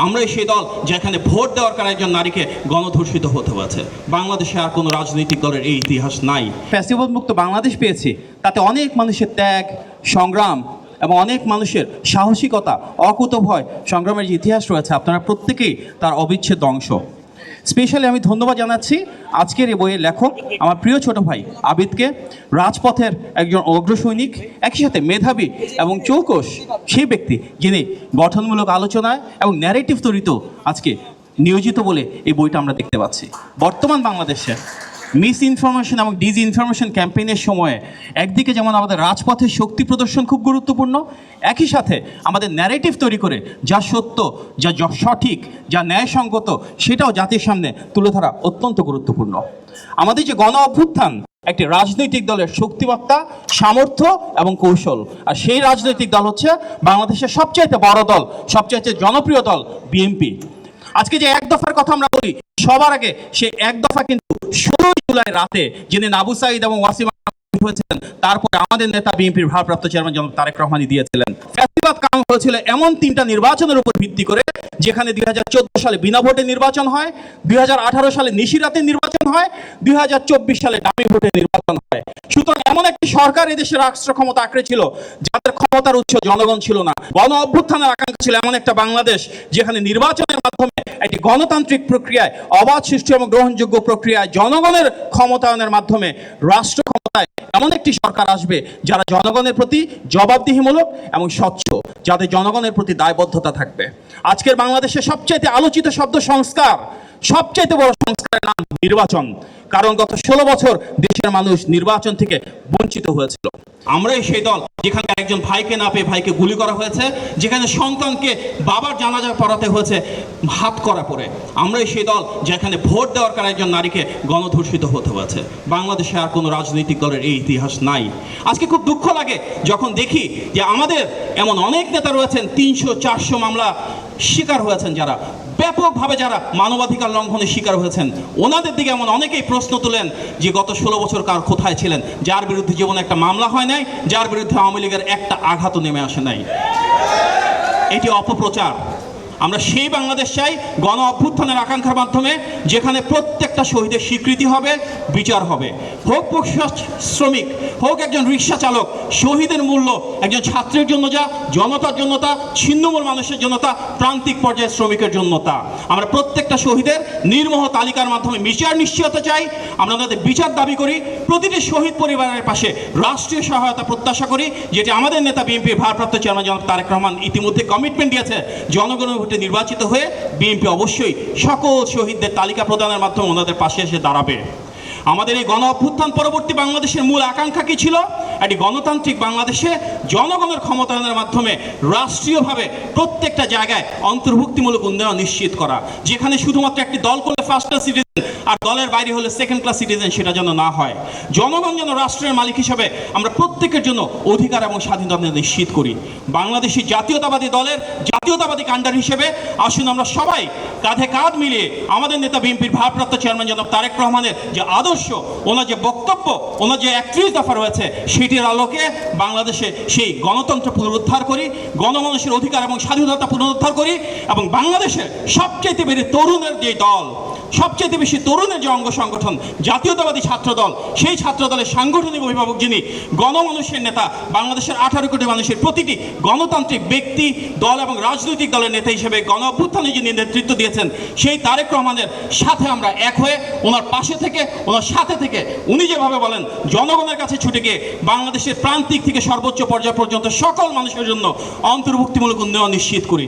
আমরাই সেই দল যেখানে ভোট দেওয়ার কারণে একজন নারীকে গণধর্ষিত হতে হয়েছে। বাংলাদেশে আর কোনো রাজনৈতিক দলের এই ইতিহাস নাই। ফ্যাসিবাদ মুক্ত বাংলাদেশ পেয়েছি, তাতে অনেক মানুষের ত্যাগ, সংগ্রাম এবং অনেক মানুষের সাহসিকতা, অকুতভয় সংগ্রামের যে ইতিহাস রয়েছে, আপনারা প্রত্যেকেই তার অবিচ্ছেদ্য অংশ। স্পেশালি আমি ধন্যবাদ জানাচ্ছি আজকের এই বইয়ের লেখক আমার প্রিয় ছোট ভাই আবিদকে, রাজপথের একজন অগ্রসৈনিক, একই সাথে মেধাবী এবং চৌকস সেই ব্যক্তি যিনি গঠনমূলক আলোচনায় এবং ন্যারেটিভ তৈরিতেও আজকে নিয়োজিত বলে এই বইটা আমরা দেখতে পাচ্ছি। বর্তমান বাংলাদেশে মিস ইনফরমেশন এবং ডিজ ইনফরমেশন ক্যাম্পেইনের সময়ে একদিকে যেমন আমাদের রাজপথের শক্তি প্রদর্শন খুব গুরুত্বপূর্ণ, একই সাথে আমাদের ন্যারেটিভ তৈরি করে যা সত্য, যা সঠিক, যা ন্যায়সঙ্গত সেটাও জাতির সামনে তুলে ধরা অত্যন্ত গুরুত্বপূর্ণ। আমাদের যে গণ অভ্যুত্থান একটি রাজনৈতিক দলের শক্তিমত্তা, সামর্থ্য এবং কৌশল, আর সেই রাজনৈতিক দল হচ্ছে বাংলাদেশের সবচাইতে বড় দল, সবচাইতে জনপ্রিয় দল বিএনপি। আজকে যে এক দফার কথা আমরা বলি, সবার আগে সে এক দফা কিন্তু 16 জুলাই রাতে যিনি আবু সাঈদ এবং ওয়াসিম হয়েছিলেন, তারপরে আমাদের নেতা বিএনপির ভারপ্রাপ্ত চেয়ারম্যান জনাব তারেক রহমানই দিয়েছিলেন। ফ্যাসিবাদ কায়েম হয়েছিল এমন 3টা নির্বাচনের উপর ভিত্তি করে, যেখানে 2014 সালে বিনা ভোটে নির্বাচন হয়, 2018 সালে নিশিরাতে নির্বাচন হয়, 2024 সালে ডামি ভোটে নির্বাচন হয়। সুতরাং এমন একটি সরকার এদেশের রাষ্ট্র ক্ষমতা আঁকড়ে ছিল যাদের ক্ষমতার উৎস জনগণ ছিল না। গণ অভ্যুত্থানের আকাঙ্ক্ষা ছিল এমন একটা বাংলাদেশ যেখানে নির্বাচনের মাধ্যমে একটি গণতান্ত্রিক প্রক্রিয়ায়, অবাধ, সুষ্ঠু এবং গ্রহণযোগ্য প্রক্রিয়ায় জনগণের ক্ষমতায়নের মাধ্যমে রাষ্ট্র ক্ষমতায় এমন একটি সরকার আসবে যারা জনগণের প্রতি জবাবদিহিমূলক এবং স্বচ্ছ, যাদের জনগণের প্রতি দায়বদ্ধতা থাকবে। আজকের বাংলাদেশের সবচাইতে আলোচিত শব্দ সংস্কার, সবচাইতে বড় সংস্কারের নাম নির্বাচন, কারণ গত 16 বছর দেশের মানুষ নির্বাচন থেকে বঞ্চিত হয়েছিল। আমরাই সেই দল যেখানে একজন ভাইকে না পেয়ে ভাইকে গুলি করা হয়েছে, যেখানে সন্তানকে বাবার জানাজা পড়াতে হয়েছে হাত করা পরে। আমরাই সেই দল যেখানে ভোট দেওয়ার কারণে একজন নারীকে গণধর্ষিত হতে হয়েছে। বাংলাদেশে আর কোনো রাজনৈতিক দলের এই ইতিহাস নাই। আজকে খুব দুঃখ লাগে যখন দেখি যে আমাদের এমন অনেক নেতা রয়েছেন 300-400 মামলা শিকার হয়েছেন, যারা ব্যাপকভাবে যারা মানবাধিকার লঙ্ঘনের শিকার হয়েছেন, ওনাদের দিকে এমন অনেকেই প্রশ্ন তুলেন যে গত 16 বছর কার কোথায় ছিলেন, যার বিরুদ্ধে জীবনে একটা মামলা হয় নাই, যার বিরুদ্ধে আওয়ামী লীগের একটা আঘাতও নেমে আসে নাই। এটি অপপ্রচার। আমরা সেই বাংলাদেশ চাই গণ অভ্যুত্থানের আকাঙ্ক্ষার মাধ্যমে, যেখানে প্রত্যেকটা শহীদের স্বীকৃতি হবে, বিচার হবে। হোক শ্রমিক, হোক একজন রিক্সা চালক, শহীদের মূল্য একজন ছাত্রের জন্য যা, জনতার জন্য তা, ছিন্নমূল মানুষের জন্য তা, প্রান্তিক পর্যায়ে শ্রমিকের জন্য তা। আমরা প্রত্যেকটা শহীদের নির্মোহ তালিকার মাধ্যমে বিচার নিশ্চয়তা চাই। আমরা তাদের বিচার দাবি করি। প্রতিটি শহীদ পরিবারের পাশে রাষ্ট্রীয় সহায়তা প্রত্যাশা করি, যেটি আমাদের নেতা বিএনপির ভারপ্রাপ্ত চেয়ারম্যান জনাব তারেক রহমান ইতিমধ্যে কমিটমেন্ট দিয়েছে। জনগণের ভোটে নির্বাচিত হয়ে বিএনপি অবশ্যই সকল শহীদদের তালিকা প্রদানের মাধ্যমে ওনাদের পাশে এসে দাঁড়াবে। আমাদের এই গণ অভ্যুত্থান পরবর্তী বাংলাদেশের মূল আকাঙ্ক্ষা কি ছিল? একটি গণতান্ত্রিক বাংলাদেশে জনগণের ক্ষমতায়নের মাধ্যমে রাষ্ট্রীয়ভাবে প্রত্যেকটা জায়গায় অন্তর্ভুক্তিমূলক উন্নয়ন নিশ্চিত করা, যেখানে শুধুমাত্র একটি দল করলে ফার্স্ট ক্লাস সিটিজেন আর দলের বাইরে হলে সেকেন্ড ক্লাস সিটিজেন, সেটা যেন না হয়। জনগণ যেন রাষ্ট্রের মালিক হিসেবে আমরা প্রত্যেকের জন্য অধিকার এবং স্বাধীনতা নিশ্চিত করি। বাংলাদেশি জাতীয়তাবাদী দলের জাতীয়তাবাদী কাণ্ডার হিসেবে আসুন আমরা সবাই কাঁধে কাঁধ মিলিয়ে আমাদের নেতা বিএনপির ভারপ্রাপ্ত চেয়ারম্যান জনাব তারেক রহমানের যে আদর্শ, ওনার যে বক্তব্য, ওনার যে 31 দফা রয়েছে, সেটির আলোকে বাংলাদেশে সেই গণতন্ত্র পুনরুদ্ধার করি, গণমানুষের অধিকার এবং স্বাধীনতা পুনরুদ্ধার করি, এবং বাংলাদেশের সবচেয়ে বেশি তরুণের যে দল, সবচেয়ে বেশি তরুণের যে অঙ্গ সংগঠন জাতীয়তাবাদী ছাত্র দল, সেই ছাত্র দলের সাংগঠনিক অভিভাবক যিনি, গণমানুষের নেতা, বাংলাদেশের 18 কোটি মানুষের প্রতিটি গণতান্ত্রিক ব্যক্তি, দল এবং রাজনৈতিক দলের নেতা হিসেবে গণ অভ্যুত্থানে যিনি নেতৃত্ব দিয়েছেন, সেই তারেক রহমানের সাথে আমরা এক হয়ে ওনার পাশে থেকে, ওনার সাথে থেকে, উনি যেভাবে বলেন জনগণের কাছে ছুটে গিয়ে বাংলাদেশের প্রান্তিক থেকে সর্বোচ্চ পর্যায় পর্যন্ত সকল মানুষের জন্য অন্তর্ভুক্তিমূলক উন্নয়ন নিশ্চিত করি।